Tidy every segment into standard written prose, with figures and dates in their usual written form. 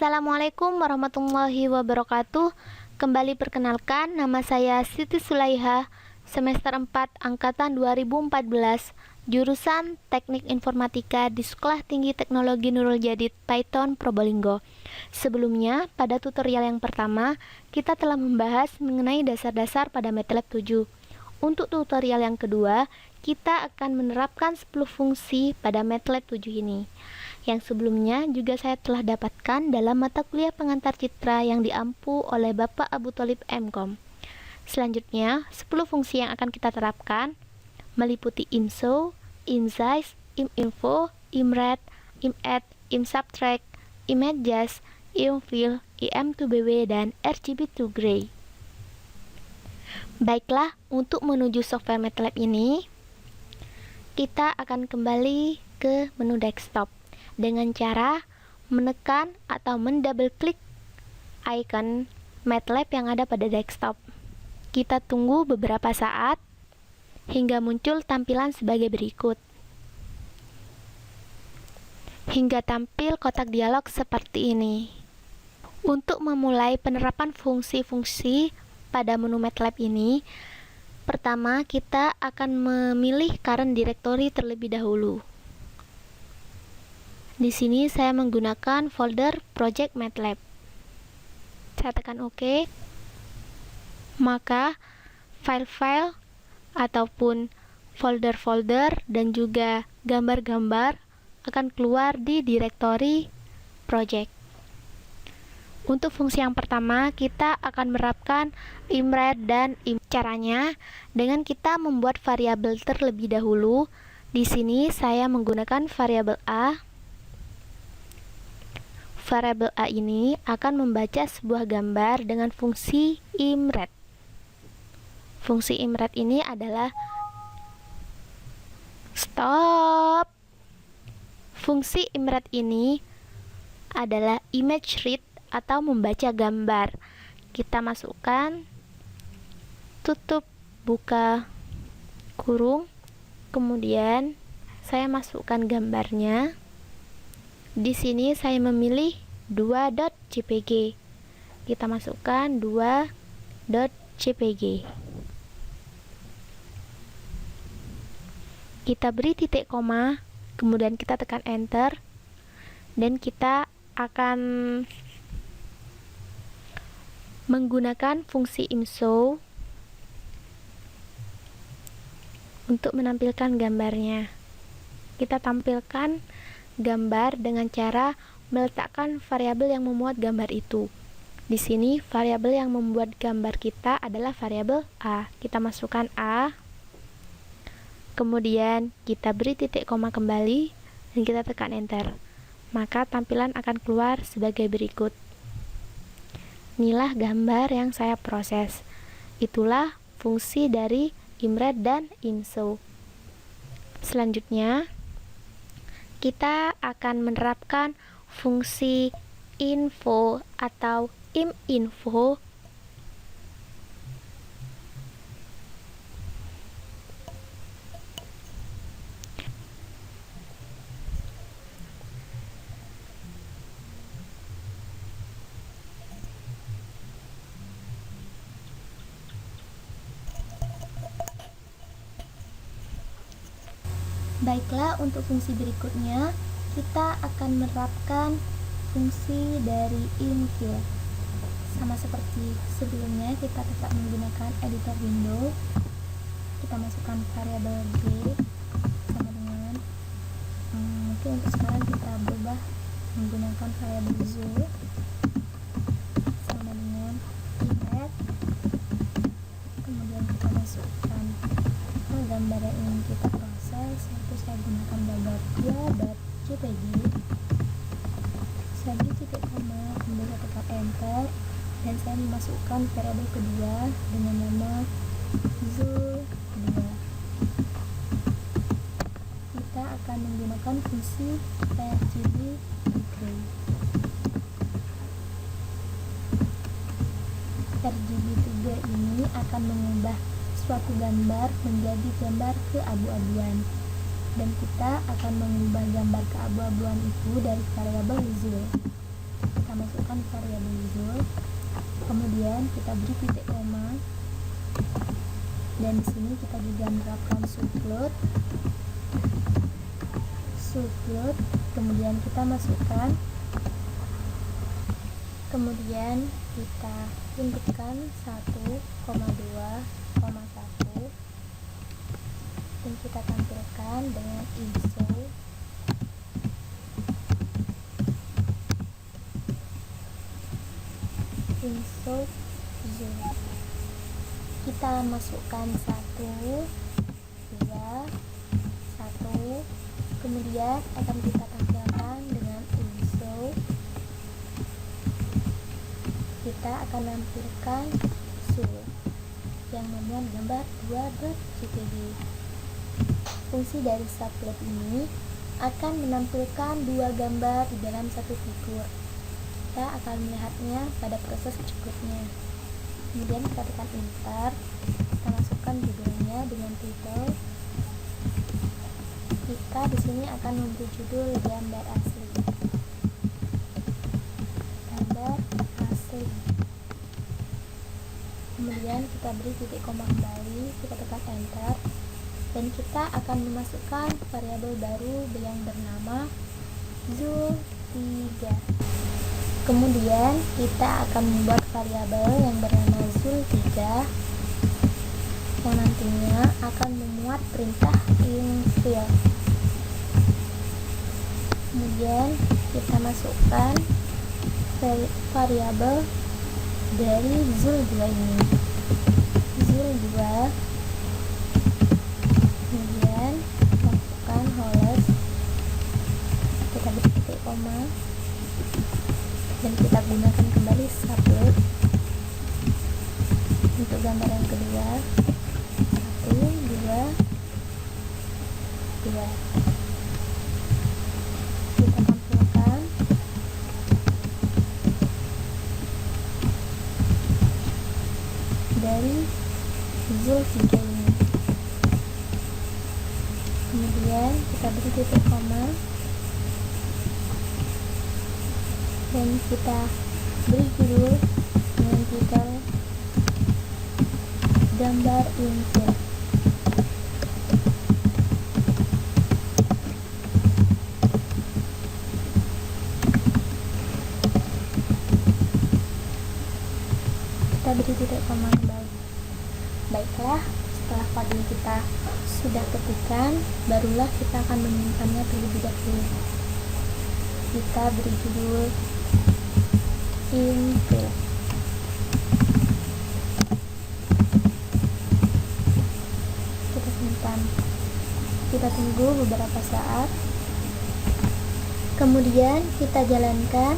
Assalamualaikum warahmatullahi wabarakatuh. Kembali perkenalkan, nama saya Siti Sulaiha, semester 4 angkatan 2014, jurusan Teknik Informatika di Sekolah Tinggi Teknologi Nurul Jadid Python Probolinggo. Sebelumnya, pada tutorial yang pertama, kita telah membahas mengenai dasar-dasar pada MATLAB 7. Untuk tutorial yang kedua, kita akan menerapkan 10 fungsi pada MATLAB 7 ini, yang sebelumnya juga saya telah dapatkan dalam mata kuliah pengantar citra yang diampu oleh Bapak Abu Tholib MKom. Selanjutnya, 10 fungsi yang akan kita terapkan meliputi imshow, imsize, iminfo, imread, imadd, imsubtract, imadjust, imfill, im2bw, dan rgb2gray. Baiklah, untuk menuju software MATLAB ini, kita akan kembali ke menu desktop dengan cara menekan atau mendouble klik icon MATLAB yang ada pada desktop. Kita tunggu beberapa saat hingga muncul tampilan sebagai berikut. Hingga tampil kotak dialog seperti ini. Untuk memulai penerapan fungsi-fungsi pada menu MATLAB ini, pertama kita akan memilih current directory terlebih dahulu. Di sini saya menggunakan folder project MATLAB. Saya tekan OK. Maka file-file ataupun folder-folder dan juga gambar-gambar akan keluar di directory project. Untuk fungsi yang pertama, kita akan menerapkan imread dan caranya dengan kita membuat variabel terlebih dahulu. Di sini saya menggunakan variabel A. Variabel A ini akan membaca sebuah gambar dengan fungsi imread. Fungsi imread ini adalah stop. Fungsi imread ini adalah image read atau membaca gambar. Kita masukkan, tutup, buka kurung, kemudian saya masukkan gambarnya. Di sini saya memilih 2.jpg. Kita masukkan 2.jpg. Kita beri titik koma, kemudian kita tekan enter, dan kita akan menggunakan fungsi imshow untuk menampilkan gambarnya. Kita tampilkan gambar dengan cara meletakkan variabel yang memuat gambar itu. Di sini variabel yang membuat gambar kita adalah variabel A. Kita masukkan A, kemudian kita beri titik koma kembali dan kita tekan enter. Maka tampilan akan keluar sebagai berikut. Inilah gambar yang saya proses. Itulah fungsi dari imread dan imshow. Selanjutnya, kita akan menerapkan fungsi info atau iminfo. Baiklah, untuk fungsi berikutnya kita akan menerapkan fungsi dari infill. Sama seperti sebelumnya, kita tetap menggunakan editor window. Kita masukkan variabel g sama dengan mungkin untuk sekarang kita berubah menggunakan variabel z sama dengan image. Kemudian kita masukkan gambar yang ingin kita proses, yaitu saya gunakan gambar 2.jpg. Saya beri titik koma, kemudian saya tekan enter, dan saya memasukkan variabel kedua dengan nama z2. Kita akan menggunakan fungsi rgb2gray. rgb2gray ini akan mengubah suatu gambar menjadi gambar keabu-abuan, dan kita akan mengubah gambar keabu-abuan itu dari variabel z. kita masukkan variabel zul, kemudian kita beri titik koma, dan di sini kita juga menerapkan subload, kemudian kita masukkan, kemudian kita inputkan 1,2,1 dan kita tampilkan dengan insert zul. Kita masukkan 1, 2, 1, kemudian akan kita tampilkan dengan insert. Kita akan menampilkan zul yang memuat gambar 2.jpg. Fungsi dari subload ini akan menampilkan dua gambar di dalam satu figur. Kita akan melihatnya pada proses berikutnya. Kemudian kita tekan enter, kita masukkan judulnya dengan titel. Kita di sini akan memberi judul gambar asli. Kemudian kita beri titik koma kembali, kita tekan enter, dan kita akan memasukkan variabel baru yang bernama zul3. Kemudian kita akan membuat variabel yang bernama zul3 yang nantinya akan memuat perintah infill. Kemudian kita masukkan variabel dari zul2 ini, zul2, kemudian masukkan holes, kita beri titik koma, dan kita gunakan kembali subload untuk gambar yang kedua, 1, 2, 2. Kita tampilkan dari zul3 ini. Kemudian kita beri titik koma dan kita beri judul dengan titel gambar infill. Kita beri titik koma kembali. Baiklah, setelah file kita sudah ketikkan, barulah kita akan menyimpannya terlebih dahulu. Kita beri judul infill. Kita simpan. Kita tunggu beberapa saat. Kemudian kita jalankan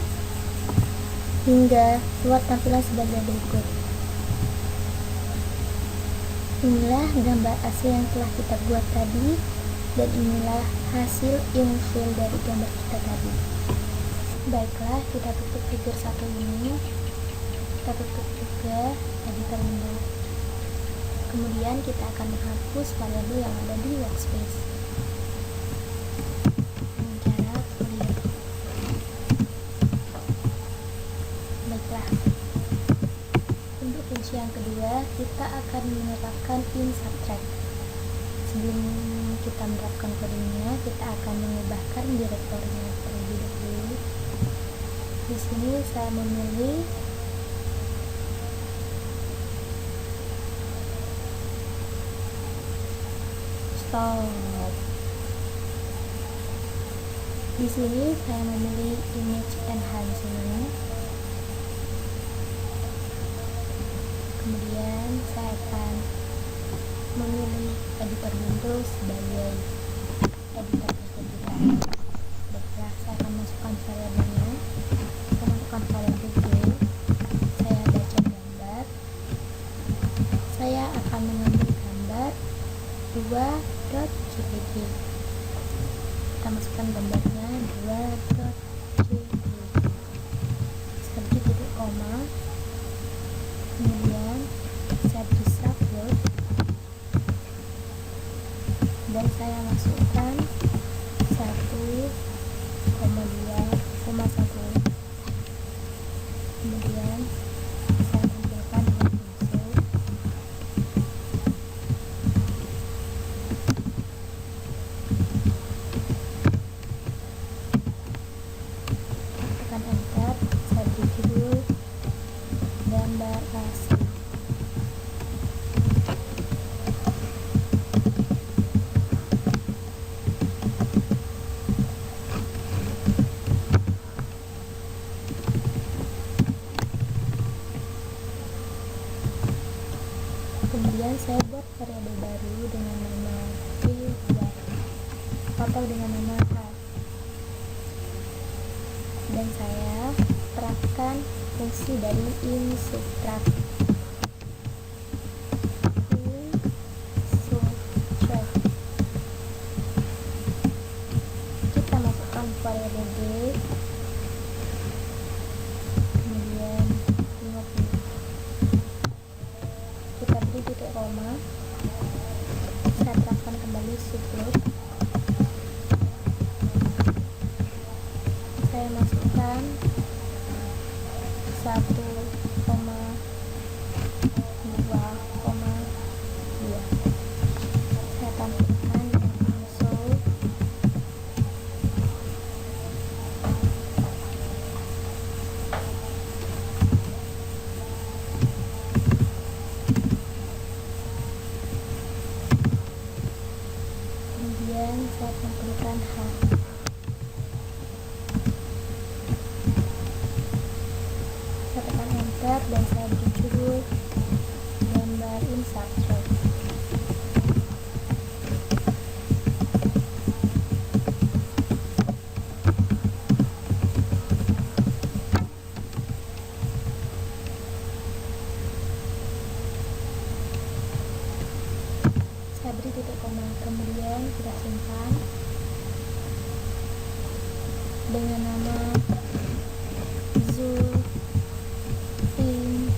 hingga keluar tampilan sebagai berikut. Inilah gambar asli yang telah kita buat tadi, dan inilah hasil infill dari gambar kita tadi. Baiklah, kita tutup figur 1 ini, kita tutup juga editor window. Kemudian kita akan menghapus variabel yang ada di workspace dengan cara clear. Baiklah, untuk fungsi yang kedua kita akan menerapkan subtract. Sebelum kita menerapkan kodenya, kita akan mengubahkan direktorinya terlebih dahulu. Di sini saya memilih stop. Di sini saya memilih image enhancement. Kemudian saya akan memilih editor Windows sebagai editor tersebut kita. Baiklah, saya akan masukkan variabelnya. Saya masukkan variabel G. Saya baca gambar. Saya akan mengambil gambar 2.jpg. Kita masukkan gambarnya 2.jpg. Saya beri titik koma. Kemudian saya beri subload dan saya masukkan 1,2,1. isi. Kemudian saya buat variabel baru dengan nama keyword atau dengan nama hash, dan saya terapkan fungsi dari insubtract. Kita masukkan variabel d, kemudian 50. Kita beri titik koma, saya terapkan kembali subloop, saya masukkan 1,2,2, saya tampilkan dengan konsol. Kemudian saya tampilkan hash. Saya tekan enter dan saya beri judul gambar insubtract. Saya beri titik koma, kemudian kita simpan dengan nama zoom insubtract.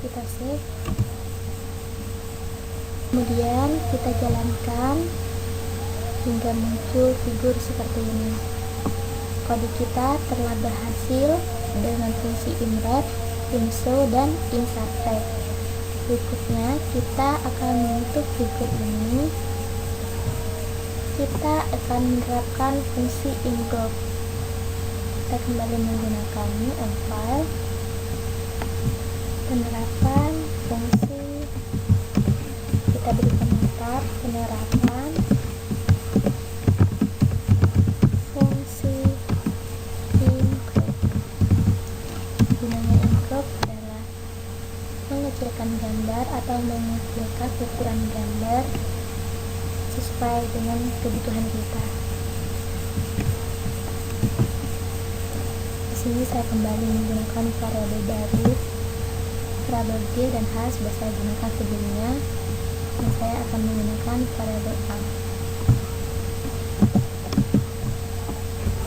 Kita save, kemudian kita jalankan hingga muncul figur seperti ini. Kode kita telah berhasil dengan fungsi inwrap, insert, dan insubtract. Berikutnya kita akan menutup figur ini. Kita akan menerapkan fungsi ingroup. Kita kembali menggunakan new file, penerapan fungsi, kita beri komentar penerapan fungsi ingroup. Gunanya ingroup adalah mengecilkan gambar atau mengecilkan ukuran gambar sesuai dengan kebutuhan kita. Di sini saya kembali menggunakan variabel baru, variabel d dan h sudah saya gunakan sebelumnya, dan saya akan menggunakan variabel a.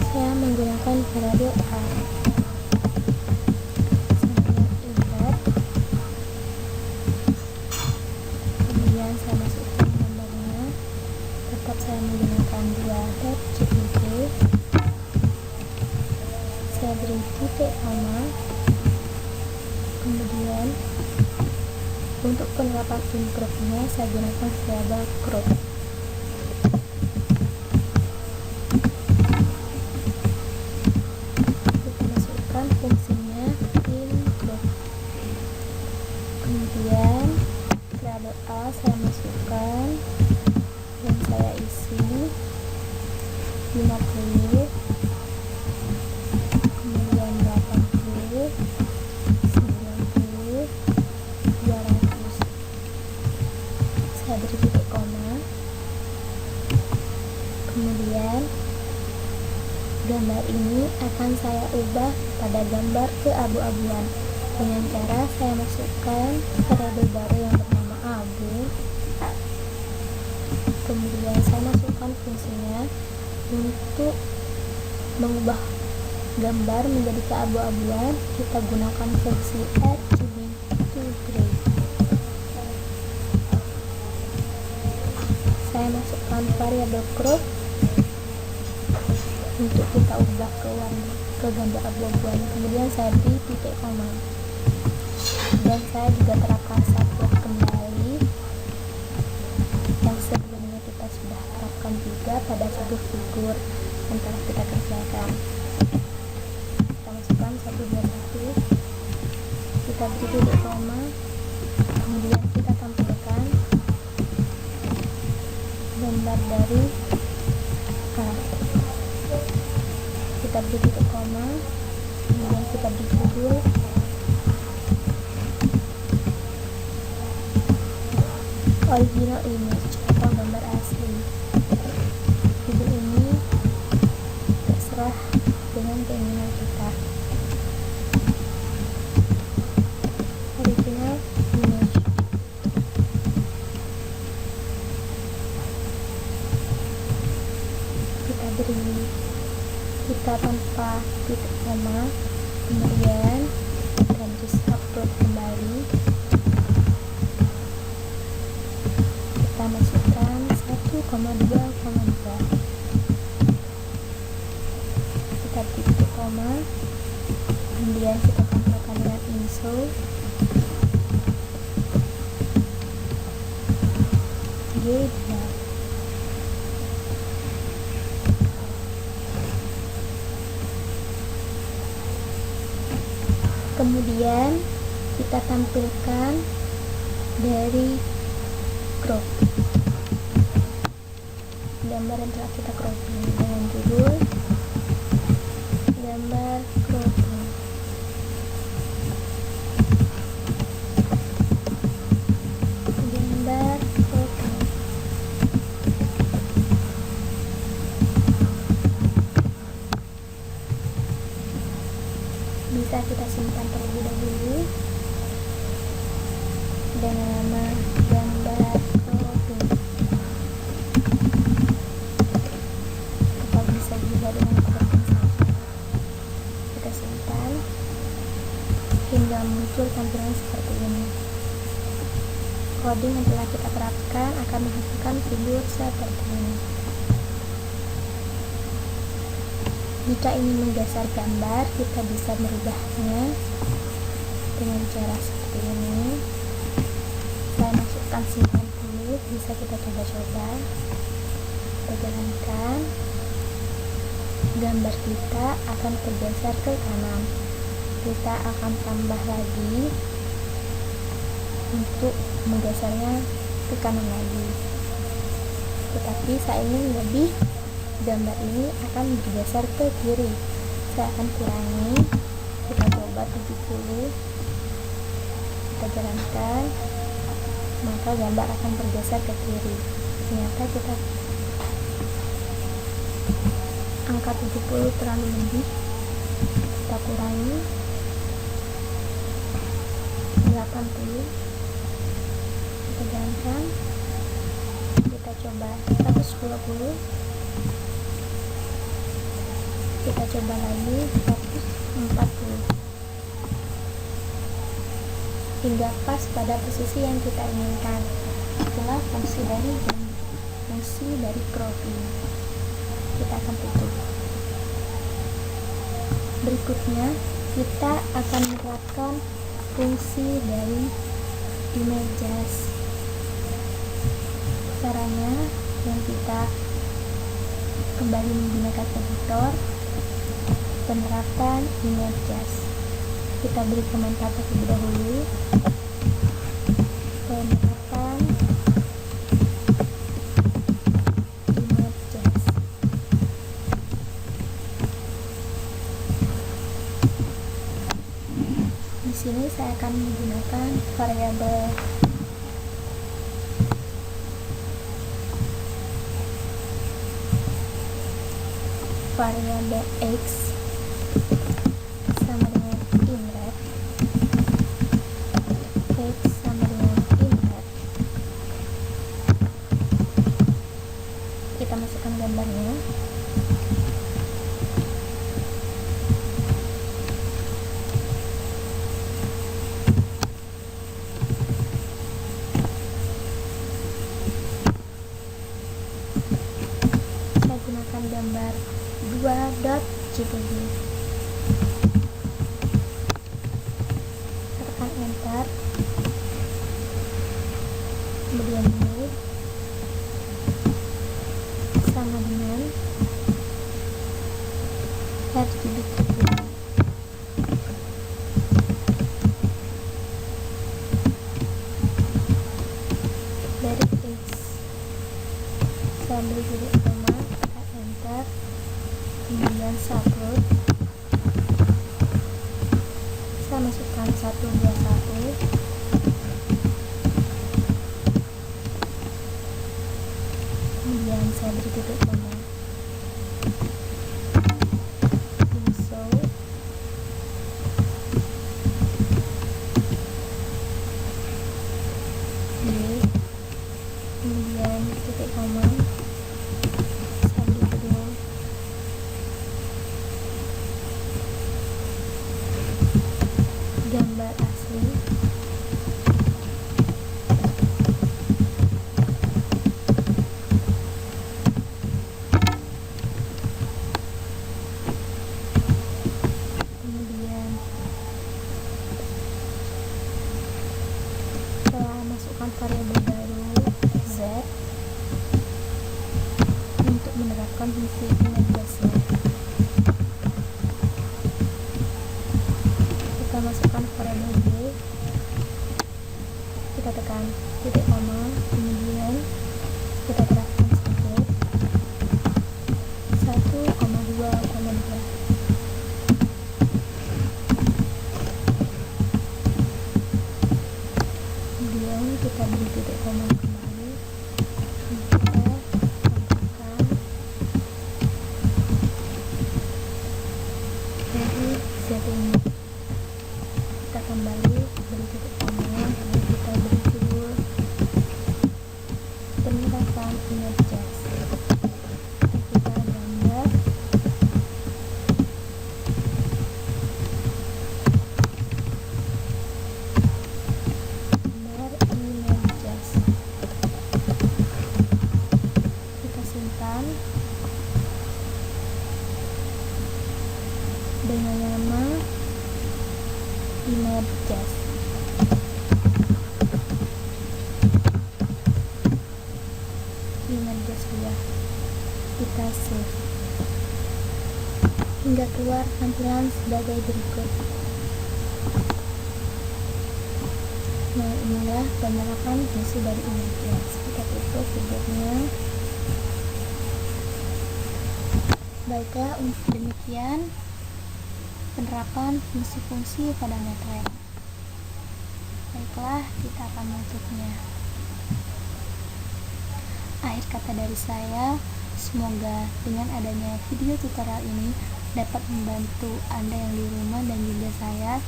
Saya menggunakan variabel a. Kemudian saya masukkan gambarnya. Tetap saya menggunakan 2.jpg. Saya beri titik koma. Kemudian untuk penerapan ingroup-nya saya gunakan variabel crop. Kita masukkan fungsinya ingroup. Kemudian variabel a saya masukkan dan saya isi 50, kemudian 80, 90, 200. Saya beri titik koma. Kemudian gambar ini akan saya ubah pada gambar keabu-abuan dengan cara saya masukkan variabel baru yang bernama abu. Kemudian saya masukkan fungsinya untuk mengubah gambar menjadi keabu-abuan. Kita gunakan fungsi RGB to gray. Saya masukkan variabel crop untuk kita ubah ke warna ke gambar abu-abuan. Kemudian saya beri titik koma dan saya juga terapkan subloop kembali yang sebelumnya kita sudah terapkan juga pada satu figur yang telah kita kerjakan. Kita masukkan 121. Kita beri titik koma, kemudian kita tampilkan gambar dari A. Kita beri titik koma, kemudian kita beri judul original image atau gambar asli. Judul ini terserah dengan keinginan kita. Original image. Kita tanpa titik koma, kemudian kita bisa upload kembali. Kita masukkan 1,2,2. Kita titik koma, kemudian kita tampilkan dengan insert G2. Kemudian kita tampilkan dari crop gambar yang telah kita cropping dengan judul gambar cropping. Gambar cropping. Bisa kita simpan terlebih dahulu dengan nama gambar cropping, atau bisa juga dengan cropping saja. Kita simpan hingga muncul tampilan seperti ini. Coding yang telah kita terapkan akan menghasilkan figur seperti ini. Jika ingin menggeser gambar, kita bisa merubahnya dengan cara seperti ini. Saya masukkan simpan dulu, bisa kita coba-coba. Kita jalankan, gambar kita akan tergeser ke kanan. Kita akan tambah lagi untuk menggesernya ke kanan lagi. Tetapi saya ingin lebih gambar ini akan bergeser ke kiri. Saya akan kurangi, kita coba 70. Kita jalankan, maka gambar akan bergeser ke kiri. Ternyata kita angka 70 terlalu lebih. Kita kurangi 80. Kita jalankan, kita coba 120. Kita coba lagi 140 hingga pas pada posisi yang kita inginkan. Itulah fungsi dari cropping. Kita akan tutup. Berikutnya kita akan menerapkan fungsi dari images. Caranya yang kita kembali menggunakan editor, penerapan images. Kita beri komentar terlebih dahulu. Penerapan images. Di sini saya akan menggunakan variabel X sama dengan inref. X sama dengan inref. Kita masukkan gambarnya. Saya gunakan gambar 2.jpg. Tekan enter, kemudian move sama dengan RGB. kita masukkan 121, kemudian saya beri titik koma. So kemudian titik koma, saya beri kedua, gambar asli, kemudian setelah masukkan variabel baru Z untuk menerapkan fungsi image-nya, kita masukkan variabel B, kita tekan titik koma, kemudian kita terapkan sempit 1,2,2. Kemudian kita beri titik koma kembali, kita tambahkan dari Z ini, kita kembali beri titik koma, lalu kita beri judul penerapan images, kita gambar images, kita simpan dengan nama images. Images sudah kita save hingga keluar tampilan sebagai berikut. Nah, inilah penerapan fungsi dari images. Kita tutup videonya. Baiklah, untuk demikian penerapan fungsi-fungsi pada MATLAB. Baiklah, kita akan menutupnya. Akhir kata dari saya, semoga dengan adanya video tutorial ini dapat membantu Anda yang di rumah dan juga saya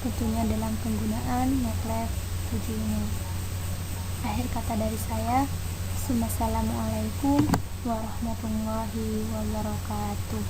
tentunya dalam penggunaan MATLAB 7 ini. Akhir kata dari saya, wassalamualaikum warahmatullahi wabarakatuh.